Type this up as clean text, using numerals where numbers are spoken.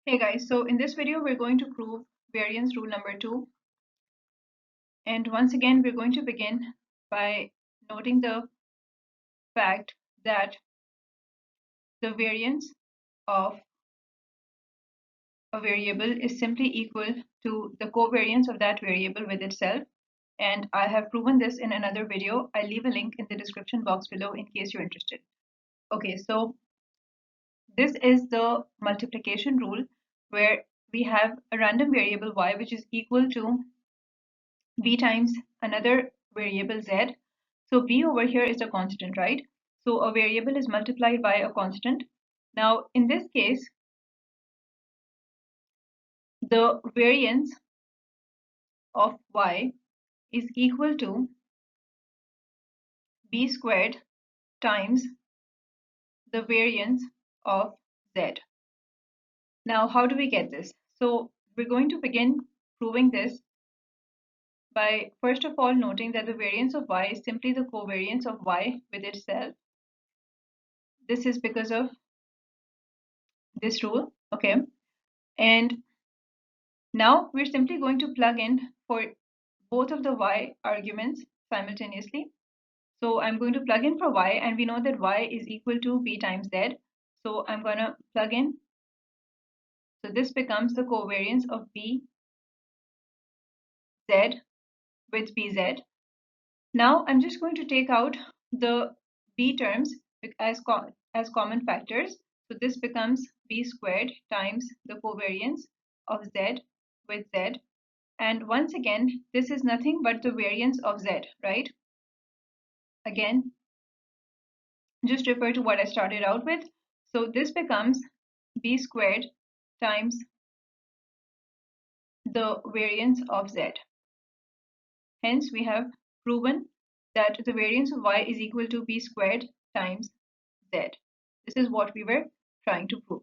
Hey guys, so in this video we're going to prove variance rule number 2, and once again we're going to begin by noting the fact that the variance of a variable is simply equal to the covariance of that variable with itself, and I have proven this in another video. I'll leave a link in the description box below in case you're interested. Okay, so this is the multiplication rule where we have a random variable y which is equal to b times another variable z. So b over here is a constant, right? So a variable is multiplied by a constant. Now in this case, the variance of y is equal to b squared times the variance of z. Now how do we get this? So we're going to begin proving this by first of all noting that the variance of y is simply the covariance of y with itself. This is because of this rule, okay? And now we're simply going to plug in for both of the y arguments simultaneously. So I'm going to plug in for y, and we know that y is equal to b times z. So I'm going to plug in. So this becomes the covariance of bz with bz. Now I'm just going to take out the b terms as common factors. So this becomes b squared times the covariance of z with z. And once again, this is nothing but the variance of z, right? Again, just refer to what I started out with. So this becomes b squared times the variance of z. Hence, we have proven that the variance of y is equal to b squared times z. This is what we were trying to prove.